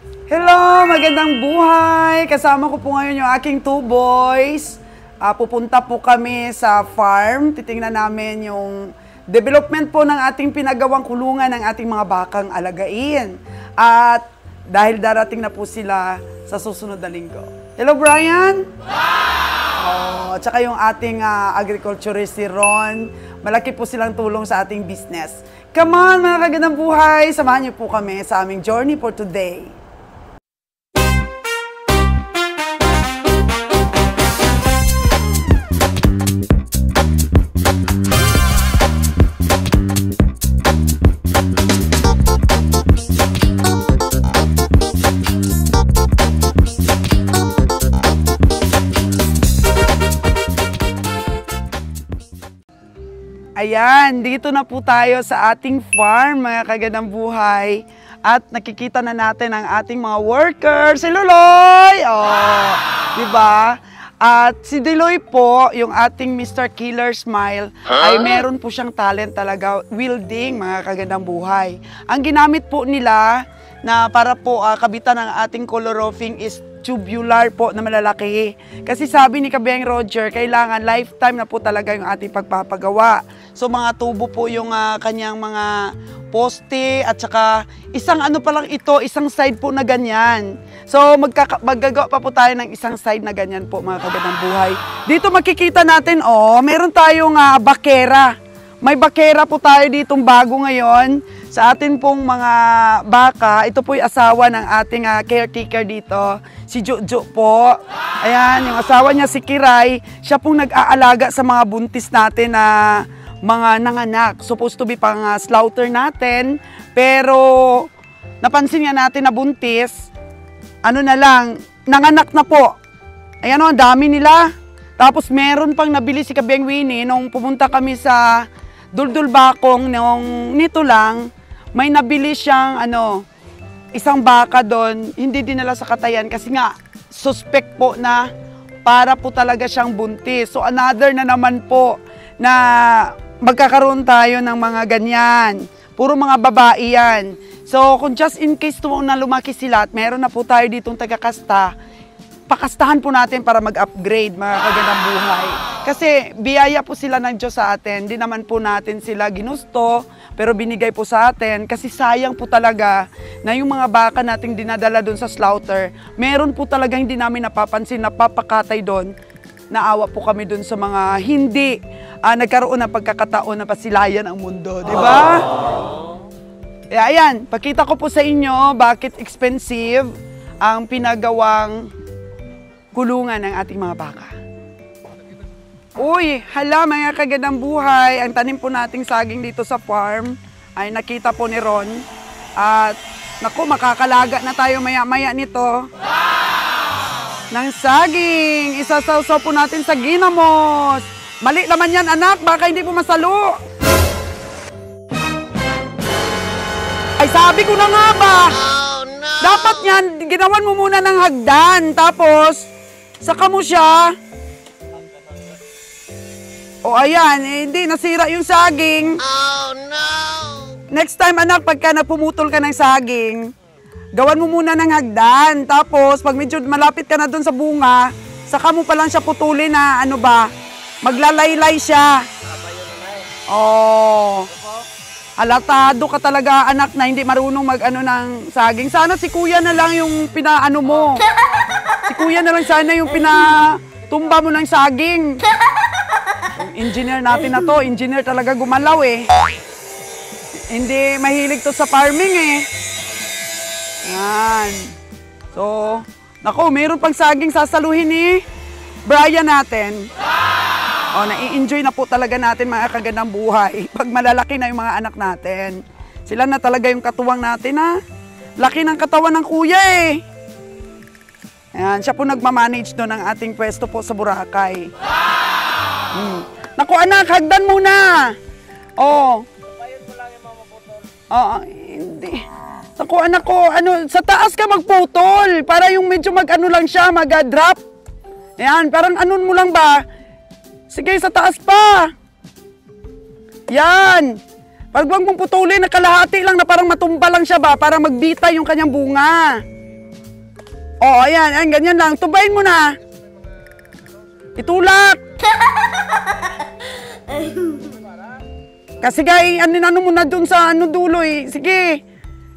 Hello, magandang buhay! Kasama ko po ngayon yung aking 2 boys. Pupunta po kami sa farm. Titingnan namin yung development po ng ating pinagawang kulungan ng ating mga bakang alagain. At dahil darating na po sila sa susunod na linggo. Hello, Brian! Wow! At saka yung ating agriculturist si Ron. Malaki po silang tulong sa ating business. Come on, mga kagandang buhay! Samahan niyo po kami sa aming journey for today. Ayan, dito na po tayo sa ating farm, mga kagandang buhay. At nakikita na natin ang ating mga workers. Si Luloy! Oh, diba? At si Deloy po, yung ating Mr. Killer Smile, ay meron po siyang talent talaga, wielding, mga kagandang buhay. Ang ginamit po nila na para po kabitan ng ating color roofing is tubular po na malalaki. Kasi sabi ni Kabeng Roger, kailangan lifetime na po talaga yung ating pagpapagawa. So mga tubo po yung kanyang mga poste at saka isang ano pa lang ito, isang side po na ganyan. So maggagawa pa po tayo ng isang side na ganyan po, mga kagandang buhay. Dito makikita natin, meron tayong bakera. May bakera po tayo ditong bago ngayon sa atin pong mga baka. Ito po yung asawa ng ating caretaker dito, si Jojo po. Ayan, yung asawa niya si Kiray. Siya pong nag-aalaga sa mga buntis natin na mga nanganak. Supposed to be pang slaughter natin. Pero napansin nga natin na buntis, ano na lang, nanganak na po. Ayan o, ang dami nila. Tapos meron pang nabili si Kabeng Winnie nung pumunta kami sa Duldul Bakong nito lang, may nabili siyang isang baka doon, hindi dinala sa Katayan kasi nga suspect po na para po talaga siyang buntis. So another na naman po na magkakaroon tayo ng mga ganyan. Puro mga babae yan. So kung just in case na lumaki sila at meron na po tayo ditong taga-kasta, pakastahan po natin para mag-upgrade, mga kagandang buhay. Kasi biyaya po sila ng Diyos sa atin. Di naman po natin sila ginusto, pero binigay po sa atin. Kasi sayang po talaga na yung mga baka nating dinadala doon sa slaughter, meron po talaga hindi namin napapansin, napapakatay doon. Naawa po kami doon sa mga hindi nagkaroon ng pagkakataon na pasilayan ang mundo. Di ba? Ayan, pakita ko po sa inyo bakit expensive ang pinagawang kulungan ng ating mga baka. Uy, hala mga kagandang buhay, ang tanim po nating saging dito sa farm ay nakita po ni Ron. At naku, makakalaga na tayo maya-maya nito. Ng saging, isasawsaw po natin sa ginamos. Mali naman yan anak, baka hindi po masalo. Ay sabi ko na nga ba, dapat yan, ginawan mo muna ng hagdan, tapos saka mo siya. O ayan, hindi, nasira yung saging. Oh no! Next time anak, pagka napumutol ka ng saging, gawan mo muna ng hagdan. Tapos, pag medyo malapit ka na dun sa bunga, saka mo pa lang siya putulin na maglalaylay siya. Oh. Halatado ka talaga anak na hindi marunong ng saging. Sana si kuya na lang yung pinaano mo. Si kuya na lang sana yung pinatumba mo ng saging. Yung engineer natin na to, engineer talaga gumalaw eh. Hindi mahilig to sa farming eh. Yan. So, naku, mayroon pang saging sasaluhin ni Brian natin. O, nai-enjoy na po talaga natin mga kagandang buhay pag malalaki na yung mga anak natin. Sila na talaga yung katuwang natin ha. Laki ng katawan ng kuya eh. Ayan, siya po nagmamanage doon ng ating pwesto po sa Boracay. Naku anak, hagdan muna. Oh. Hindi. Naku anak ko, sa taas ka magputol para yung medyo lang siya, mag-drop. Ayan, parang mo lang ba? Sige, sa taas pa. Yan. Pag mong putulin, nakalahati lang na parang matumba lang siya ba, para magbita yung kanyang bunga. Oh, ayan, ayan, ganyan lang. Tubayin mo na. Itulak. Kasi guys, ano mo na dun sa ano dulo eh. Sige.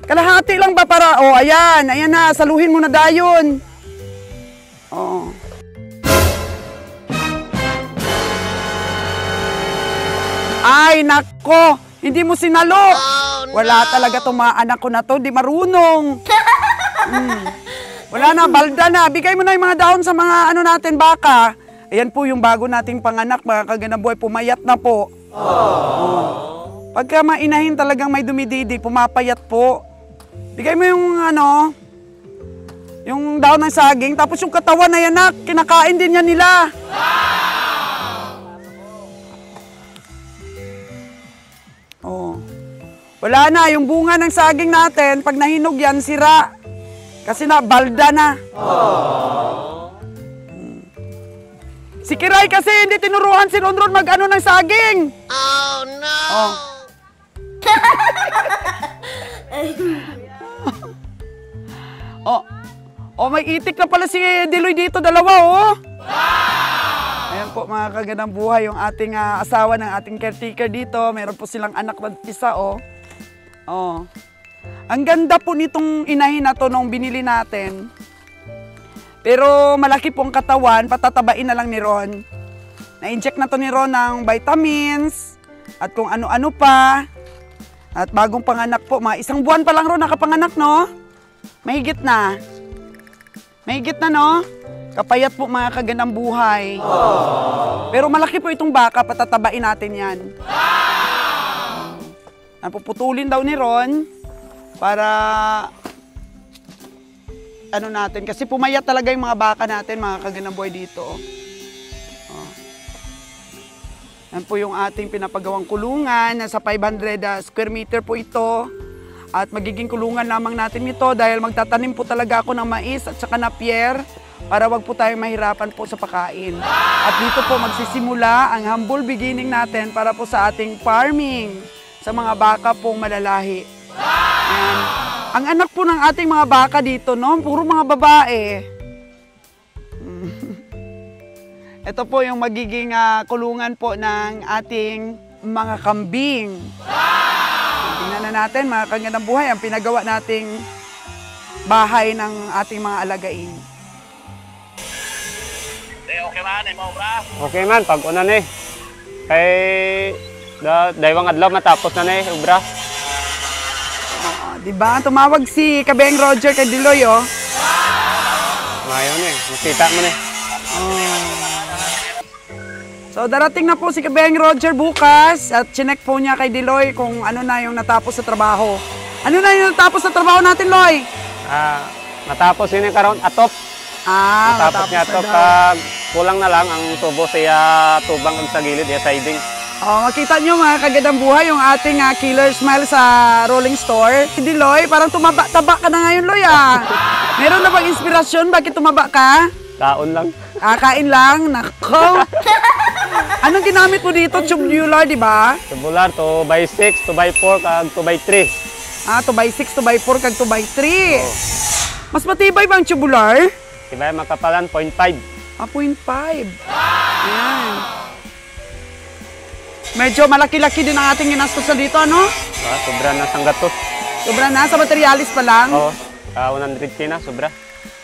Kalahati lang ba para, oh, ayan, ayan na, saluhin mo na dayon. Oh. Ay, nako, hindi mo sinalo. Oh, no. Wala talaga itong mga anak ko na to, di marunong. Wala na, balda na. Bigay mo na yung mga dahon sa mga ano natin, baka. Ayan po yung bago nating panganak, mga kaganabuhay, pumayat na po. Oh. Pagka mainahin talagang may dumididi, pumapayat po. Bigay mo yung ano, yung daon ng saging, tapos yung katawan na yan, kinakain din yan nila. Oh. Wala na, yung bunga ng saging natin, pag nahinog yan, sira. Kasi na, balda na. Si Kiray kasi hindi tinuruan si Ronron mag-ano ng saging. Oh, no! Oh. Oh, may itik na pala si Diloy dito, dalawa, oh. Ayan po, mga kagandang buhay, yung ating asawa ng ating caretaker dito. Meron po silang anak na isa, oh. Oh. Ang ganda po nitong inahin na to nung binili natin. Pero malaki po ang katawan, patatabain na lang ni Ron. Na-inject na to ni Ron ng vitamins at kung ano-ano pa. At bagong panganak po, mga 1 buwan pa lang Ron nakapanganak, no? Mahigit na. Mahigit na, no? Kapayat po, mga kagandang buhay. Pero malaki po itong baka, patatabain natin yan. Puputulin daw ni Ron para ano natin. Kasi pumayat talaga yung mga baka natin, mga kagandang buhay dito. Oh. Yan po yung ating pinapagawang kulungan. Nasa 500 square meter po ito. At magiging kulungan lamang natin ito dahil magtatanim po talaga ako ng mais at saka na pier para wag po tayong mahirapan po sa pagkain. At dito po magsisimula ang humble beginning natin para po sa ating farming sa mga baka pong malalahi. Ayan. Ang anak po ng ating mga baka dito, no? Puro mga babae. Ito po yung magiging kulungan po ng ating mga kambing. Tingnan na natin, mga kagandang buhay, ang pinagawa nating bahay ng ating mga alagain. Okay man, Maura? Okay man, pag-una na eh. Kay daywang adlaw matapos na na eh, ubra. Diba? Tumawag si Kabeng Roger kay Diloy, oh. Ngayon eh, makita mo na eh. So, darating na po si Kabeng Roger bukas at chinek po niya kay Diloy kung ano na yung natapos sa trabaho. Ano na yung natapos sa trabaho natin, Loy? Matapos yun yung karoon, atop. Matapos niya atop, kulang na lang ang tubo siya tubang sa gilid, ya siding. Oh, makita nyo, mga kagandang buhay, yung ating killer smile sa rolling store. Si Diloy, parang taba ka na ngayon, Loy, Meron na bang inspirasyon? Bakit tumaba ka? Kaon lang. Kain lang? Nako! Anong ginamit mo dito? Tubular, di ba? Tubular, 2x6, 2x4, kag 2x3. 2x6, 2x4, kag 2x3. Oh. Mas matibay ba ang tubular? Diba, makapalan, 0.5. 0.5. Ayan. Medyo malaki-laki din ang ating ginastos na dito, ano? Sobra na sang gatos. Sobra na? Sa materialis pa lang? Oo, 100k na, sobra.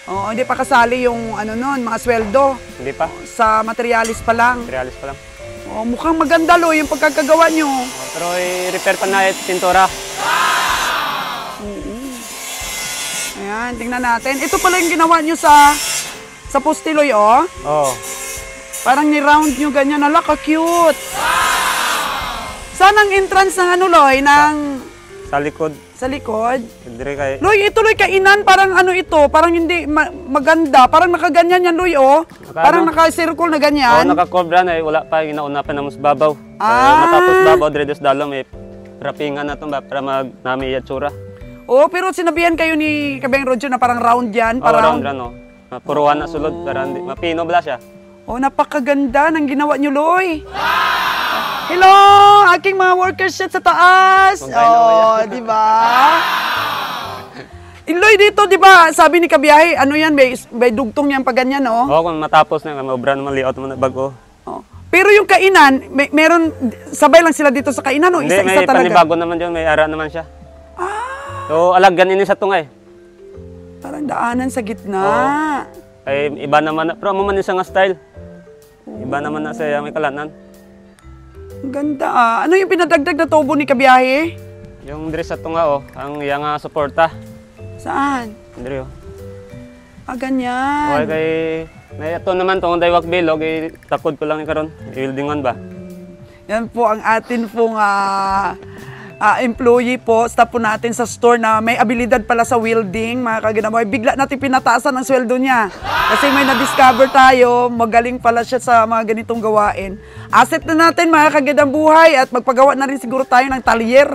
Oo, hindi pa kasali yung ano nun, mga sweldo. Hindi pa. Sa materialis pa lang. Materialis pa lang. Oh, mukhang maganda, Loy, yung pagkakagawa nyo. Pero i-repair pa na yung pintura. Ayan, tingnan natin. Ito pala yung ginawa nyo sa poste, Loy, oh. Oo. Parang ni-round nyo ganyan. Ala, ka-cute. Saan ang entrance ng ano, Loy? Sa likod. Sa likod? Dire kay... Loy, ito, Loy, kainan. Parang ano ito. Parang hindi maganda. Parang nakaganyan yan, Loy, oh. Parang naka-circle na ganyan. Oo, naka-cobra na eh. Wala pa, ginauna pa na mas babaw. Matapos babaw, dredos dalom eh. Rapingan na ito ba para mag-nami yatsura. Oo, pero sinabihan kayo ni Kabeng Roger na parang round yan. Oo, round yan, oh. Puruhan na sulod. Para hindi, mapino bala siya. Oh, napakaganda ng ginawa nyo, Loy. Hello, aking mga workers dyan sa taas. Oh, di ba? Iloy dito, di ba? Sabi ni Kabiyahe, ano yan, may dugtong yan pag ganyan, no? Oo, kung matapos na, maubra naman layout mo na bago. Oh. Pero yung kainan, meron, sabay lang sila dito sa kainan, no? Hindi, Isa-isa may talaga. panibago naman dyan, may ara naman siya. So, alaggan ini sa tungay. Parang daanan sa gitna. Ay, iba naman, pero mo man isa nga style. Iba naman na sa may kalanan. Ang ganda ah. Ano yung pinadagdag na tubo ni Kabiyahe? Yung dress sa tunga, ang iyang suporta. Saan? Andri, Ah, ganyan. Okay, kay... May ito naman, itong daywak bilog, takod ko lang karon i-weldingon ba? Yan po ang atin pong employee po, staff po natin sa store na may abilidad pala sa welding, mga kaginamoy. Bigla natin pinataasan ang sweldo niya. Kasi may na-discover tayo, magaling pala siya sa mga ganitong gawain. Asset na natin, mga kagandang buhay, at magpagawa na rin siguro tayo ng talyer.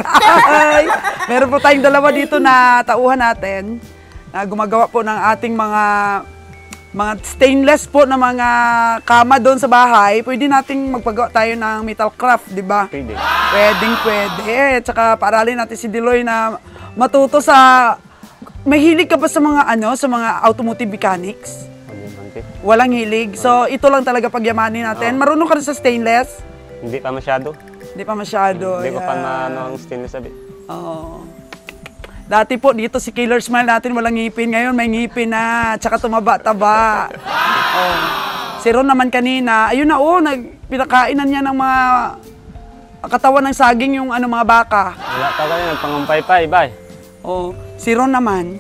Meron po tayong dalawa dito na tauhan natin na gumagawa po ng ating mga stainless po na mga kama doon sa bahay. Pwede nating magpagawa tayo ng metal craft, di ba? Pwede. Pwede. Tsaka paaralin natin si Deloy na matuto sa... Mahilig ka ba sa mga sa mga automotive mechanics? Walang hilig. So, ito lang talaga pagyamanin natin. Marunong ka rin sa stainless? Hindi pa masyado. Hindi pa masyado. Hindi ko pa ang stainless sabi. Oo. Dati po, dito si Killer Smile natin walang ngipin. Ngayon may ngipin na, tsaka tumaba-taba. Oh. Si Ron naman kanina, ayun na pinakainan niya ng mga katawan ng saging yung mga baka. Wala pa kaya, nagpangumpay pa, iba eh. Oh. Si Ron naman,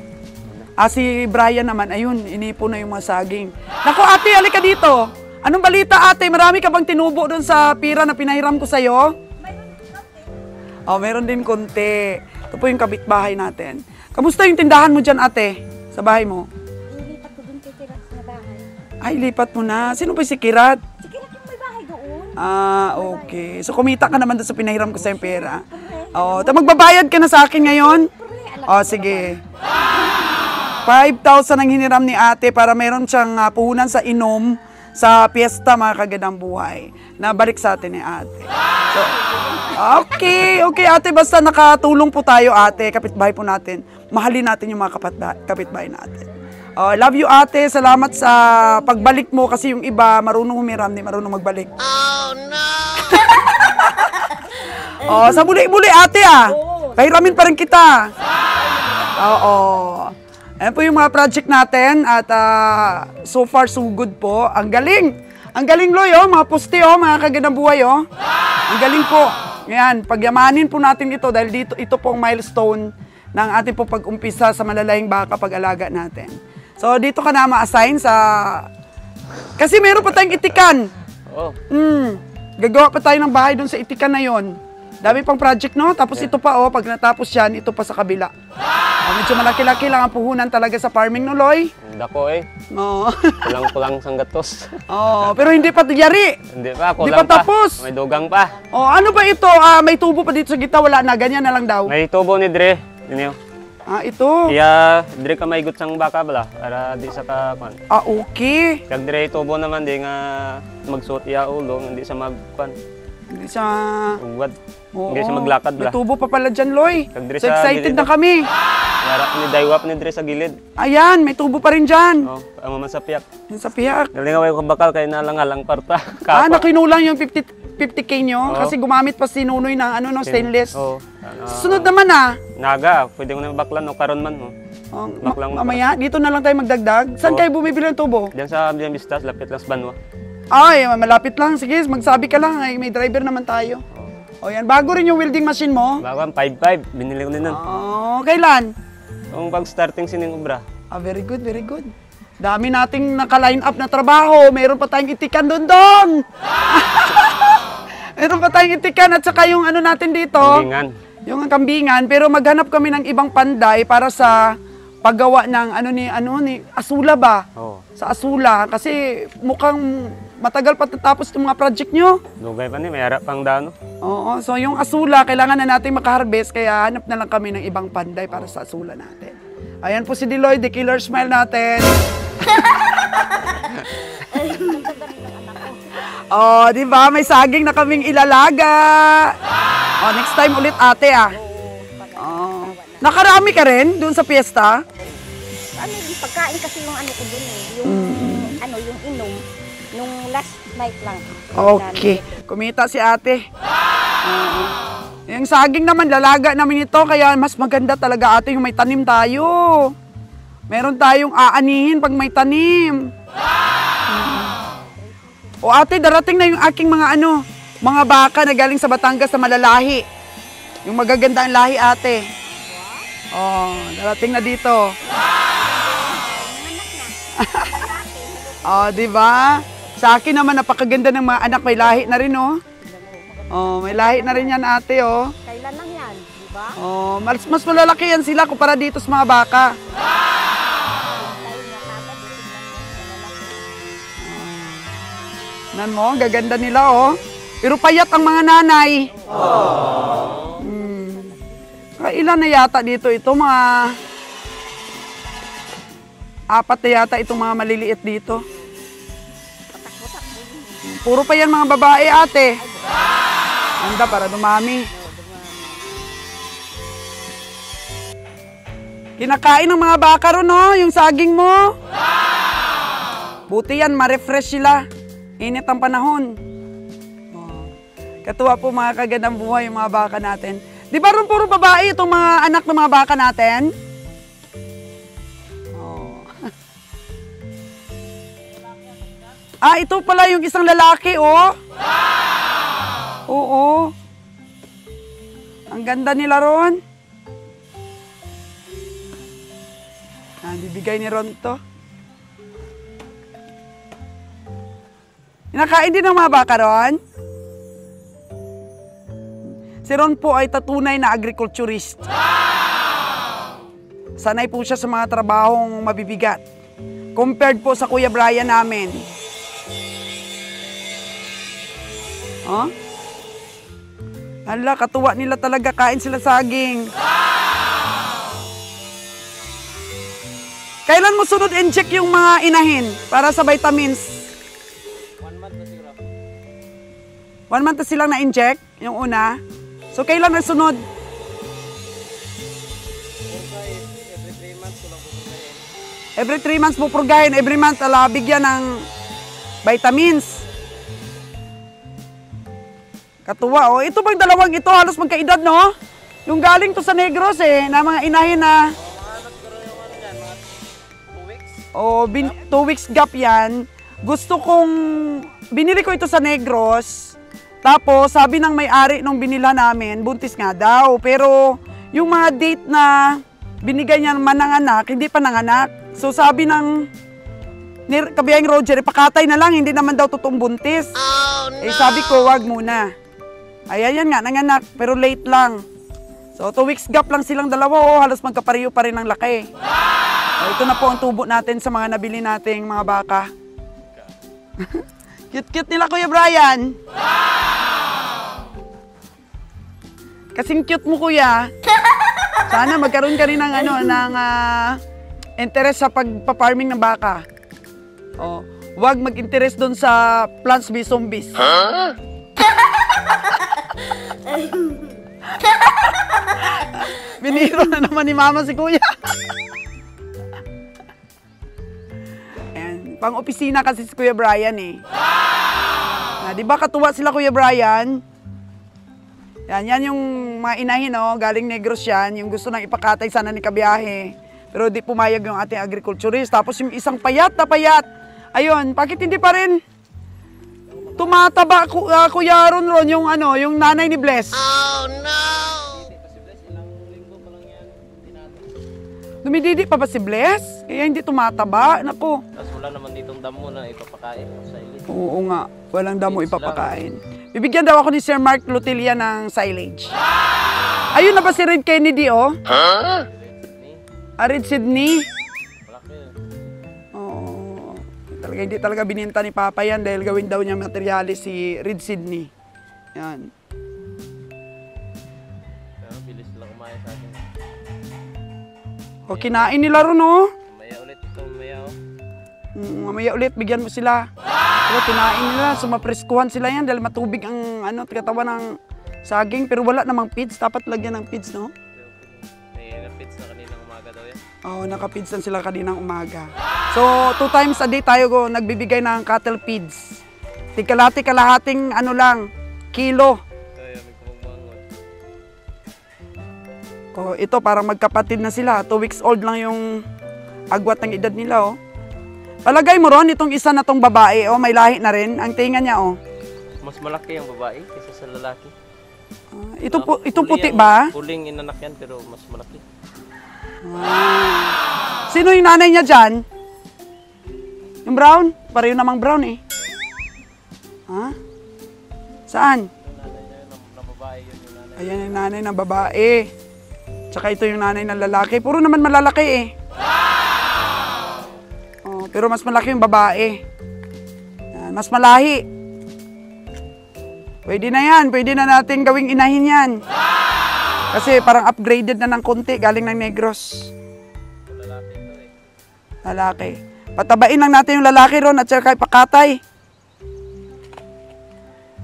si Brian naman, ayun, inipo na yung mga saging. Naku ate, halika dito. Anong balita ate? Marami ka bang tinubo doon sa pira na pinahiram ko sa'yo? Oh, meron din konti. Ito po yung kapitbahay natin. Kamusta yung tindahan mo dyan, ate? Sa bahay mo? Ilipat ko dun kay Kirat na bahay. Ay, lipat mo na. Sino ba si Kirat? Si Kirat yung may bahay doon. Okay. So, kumita ka naman doon sa pinahiram ko sa yung pera. Magbabayad ka na sa akin ngayon? Sige. 5,000 ang hiniram ni ate para meron siyang puhunan sa inom sa piyesta, mga kagandang buhay. Na balik sa atin ni ate. So, okay ate, basta nakatulong po tayo ate, kapitbahay po natin. Mahalin natin yung mga kapitbahay natin. Love you ate, salamat sa pagbalik mo kasi yung iba marunong humiram, di marunong magbalik. Oh no! Sa buli-buli ate pahiramin pa rin kita. Ayan po yung mga project natin at so far so good po. Ang galing! Ang galing Loy, mga poste, mga kagandang buhay, Ang galing po. Ngayon, pagyamanin po natin ito dahil ito po ang milestone ng ating po pag-umpisa sa malalayang baka pag-alaga natin. So, dito ka na ma-assign sa... Kasi meron pa tayong itikan. Gagawa pa tayo ng bahay doon sa itikan na yon. Dami pang project, no? Tapos ito pa, pag natapos yan, ito pa sa kabila. Medyo malaki-laki lang ang puhunan talaga sa farming, no, Loy? Dako Kulang-kulang sang gatos. Pero hindi pa yari. Hindi pa, kulang Hindi pa tapos. May dugang pa. Ano ba ito? May tubo pa dito sa gitna, wala na. Ganyan na lang daw. May tubo ni Dre. Yun yun. Ito. Dre ka maigot sang baka bala para di sa kapan. Okay. Kag Dre tubo naman di nga magsuot iya ulo, hindi sa magpan. Hindi sa... Ugad. Hindi sa maglakad bala. May tubo pa pala dyan, Loy. So excited gilid, na kami. Yarap ni Daywap ni Dre sa gilid. Ayan, may tubo pa rin dyan. Ang maman sa piyak. Yung sa piyak. Nalingaway ko bakal kay nalangalang parta. Nakinulang yung 50K nyo kasi gumamit pa si Nunoy ng stainless. Sunod naman Naga, pwede mo na baklan o karon man. Mamaya, dito na lang tayo magdagdag. Saan kayo bumibili ng tubo? Diyan sa Vistas, lapit lang sa Banwa. Ay, malapit lang. Sige, magsabi ka lang. Ay, may driver naman tayo. Yan. Bago rin yung welding machine mo. Bago, 5.5. Binili ko din nun. Kailan? Yung pag-starting sining obra. Very good, very good. Dami nating naka-line up na trabaho. Meron pa tayong itikan doon. Meron pa tayong itikan at saka yung natin dito. Kambingan. Yung kambingan. Pero maghanap kami ng ibang panday para sa paggawa ng ni Asula ba? Sa Asula. Kasi mukhang matagal pa tatapos itong mga project nyo. Dugay pa ni, may harap pang dano. So yung Asula, kailangan na natin makaharvest, kaya hanap na lang kami ng ibang panday para sa Asula natin. Ayan po si Deloy, the Killer Smile natin. Di ba? May saging na kaming ilalaga. Next time ulit ate Nakarami ka rin doon sa piyesta? Ano, yung pagkain kasi yung ano ko dun eh. Yung, ano, yung inom. Nung last night lang. Okay. Kumita si ate. Oo. Yung saging naman, lalaga namin ito. Kaya mas maganda talaga ate yung may tanim tayo. Meron tayong aanihin pag may tanim. O ate, darating na yung aking mga ano, mga baka na galing sa Batangas na malalahi. Yung magaganda ang lahi ate. Oh, darating na dito. Oh, di ba? Sa akin naman napakaganda ng mga anak, may lahi na rin oh. Oh, may lahi na rin yan ate oh. Kailan lang yan, di ba? Oh, mas malalaki yan sila kumpara dito sa mga baka. Nan mo, gaganda nila oh. Pero payat ang mga nanay. Ilan na yata dito ito, mga 4 na yata itong mga maliliit dito. Puro pa yan mga babae ate. Handa para dumami. Kinakain ng mga baka ron oh, yung saging mo. Buti yan, ma-refresh sila. Init ang panahon. Oh. Katuwa po mga kagandang buhay yung mga baka natin. Di ba ron puro babae itong mga anak ng mga baka natin? Oh. Ah, ito pala yung isang lalaki, oh. Oo. Ang ganda nila ron. Ah, bibigay ni Ron to. Nakain din ng mga baka ron? Si Ron po ay tatunay na agriculturist. Sanay po siya sa mga trabahong mabibigat. Compared po sa Kuya Brian namin. Oh? Hala, katuwa nila talaga. Kain sila saging. Kailan mo sunod in-check yung mga inahin para sa vitamins? 1 month na siguro. 1 month na silang na-inject, yung una. So, kailan na sunod? Every 3 months ko lang pupurgahin. Every 3 months pupurgahin. Every month, bigyan ng vitamins. Katuwa, oh. Ito bang dalawang ito, halos magkaedad, no? Yung galing to sa Negros, eh, na mga inahin na... O, 2 weeks gap yan. Gusto kong, binili ko ito sa Negros. Tapos, sabi ng may-ari nung binila namin, buntis nga daw. Pero, yung mga date na binigay niya man ng anak, hindi pa nanganak. So, sabi ng kabiyahing Roger, ipakatay na lang, hindi naman daw totoong buntis. Oh, no. Eh, sabi ko, wag muna. Ayan yan nga, nanganak, pero late lang. So, 2 weeks gap lang silang dalawa, oh, halos magkapariyo pa rin ang laki. Oh, ito na po ang tubo natin sa mga nabili nating mga baka. Cute-cute nila, Kuya Brian. Kasing cute mo, Kuya. Sana magkaroon ka rin ng, interest sa pagpa-farming ng baka. Oh, huwag mag-interest doon sa plants-based zombies. Huh? Biniro na naman ni Mama si Kuya. Ayan, pang-opisina kasi si Kuya Brian eh. Di ba katuwa sila Kuya Brian? Yan yung mga inahin, oh, galing Negros yan. Yung gusto nang ipakatay sana ni kabiyahe. Pero di pumayag yung ating agriculturist. Tapos yung isang payat na payat. Ayun, bakit hindi pa rin tumataba, Kuya Ron, yung yung nanay ni Bless? Oh no! Dumididi pa ba si Bless? Kaya hindi tumataba. Naku. Tapos wala naman ditong damo na ipapakain sa silage. Oo nga, walang damo ipapakain. Bibigyan daw ako ni Sir Mark Lutilla ng silage. Ayun na ba si Red Kennedy, oh? Huh? Red Sydney? Oo. Hindi talaga bininta ni Papa yan dahil gawin daw niya materyales si Red Sydney. Yan. Bilis lang kumain sa akin. O, kinain nila ron, oh. Mamaya ulit ito, mamaya, oh. Mamaya ulit, bigyan mo sila. Pero kinain nila, sumapreskuhan sila yan dahil matubig ang katawan ng saging. Pero wala namang feeds, dapat lagyan ng feeds, no? May feeds na kaninang umaga daw yan. Oh, nakapidsan sila kaninang umaga. So, 2 times a day tayo nagbibigay ng cattle feeds. Kalahating ano lang, kilo. Oh, ito parang magkapatid na sila. 2 weeks old lang yung agwat ng edad nila, oh. Palagay mo ron, itong isa na tong babae, oh, may lahi na rin. Ang tinga niya, oh. Mas malaki ang babae kaysa sa lalaki. Itong puti ba? Huling inanak yan pero mas malaki. Sino yung nanay niya dyan? Yung brown? Pareho namang brown eh. Ha? Saan? Ayan yung nanay ng babae. Tsaka ito yung nanay ng lalaki. Puro naman malalaki eh. Oh, pero mas malaki yung babae. Yan, mas malahi. Pwede na yan. Pwede na natin gawing inahin yan. Kasi parang upgraded na ng konti. Galing ng Negros. Lalaki. Patabain lang natin yung lalaki ron at saka ipakatay.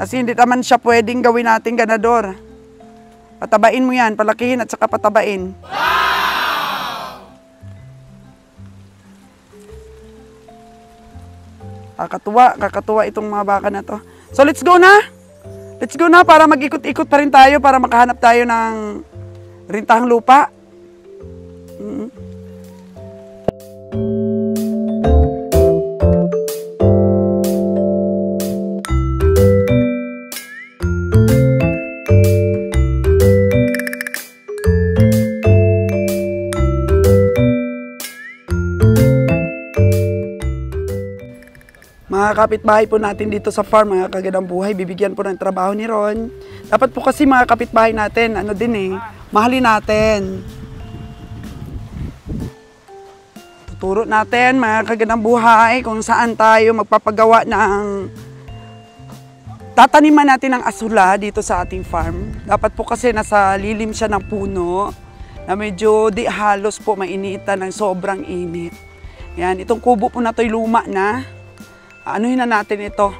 Kasi hindi naman siya pwedeng gawin natin ganador. Patabain mo yan. Palakihin at saka patabain. Kakatuwa itong mga baka na to. So let's go na. Let's go na para mag-ikot-ikot pa rin tayo para makahanap tayo ng rintahang lupa. Mga kapitbahay po natin dito sa farm, mga kagandang buhay, bibigyan po ng trabaho ni Ron. Dapat po kasi mga kapitbahay natin, ano din eh, mahalin natin. Tuturo natin, mga kagandang buhay, kung saan tayo magpapagawa ng tataniman natin ng asula dito sa ating farm. Dapat po kasi nasa lilim siya ng puno, na medyo di halos po mainitan ng sobrang init. Yan, itong kubo po na to'y luma na. Anuhin na natin ito.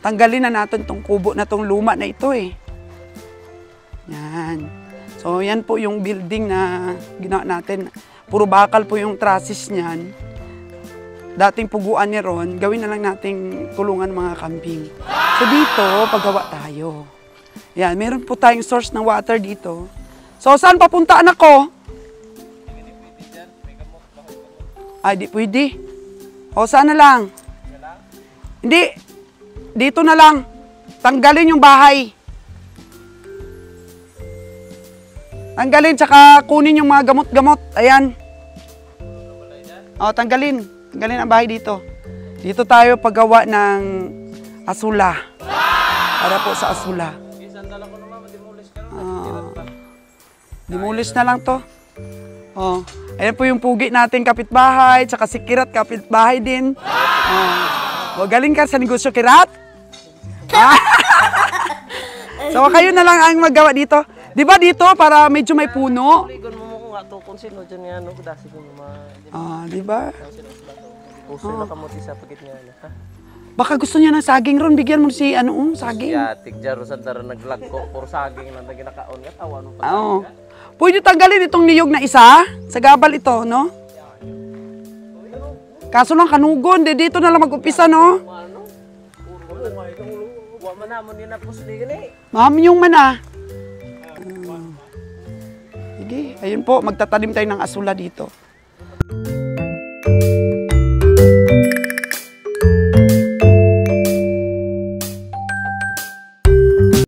Tanggalin na natin itong kubo na itong luma na ito eh. Yan. So yan po yung building na ginawa natin. Puro bakal po yung trusses niyan. Dating puguan ni Ron, gawin na lang nating tulungan mga kambing. So dito, paggawa tayo. Yan, meron po tayong source ng water dito. So saan papunta anak ko? Ay, di pwede. O saan na lang? Hindi. Dito na lang. Tanggalin yung bahay. Tanggalin, tsaka kunin yung mga gamot-gamot. Ayan. O, tanggalin. Tanggalin ang bahay dito. Dito tayo paggawa ng asula. Para po sa asula. Dimulis na lang to. O, ayan po yung pugi natin kapitbahay, tsaka si Kirat kapitbahay din. O, galing ka sa negosyo, Kirat? So, kayo na lang ang maggawa dito. Di ba dito, para medyo may puno? Ligon mo ko nga to kung sino dyan nga, no? Dasi ko Di ba? Puso na kamuti sa pagit niya, ha? Baka gusto niya ng saging ron, bigyan mo si saging. Ya, tigjaro sa dara naglagko, puro saging lang na ginakaon nga, tawa mo pa. Oo. Pwede tanggalin itong niyog na isa, sa gabal ito, no? Kaso lang kanugon, dito na lang mag-upisa, no? Wa man namon din na pusli gani. Ma'am, yung mana. Sige, ayun po, magtatanim tayo ng asula dito.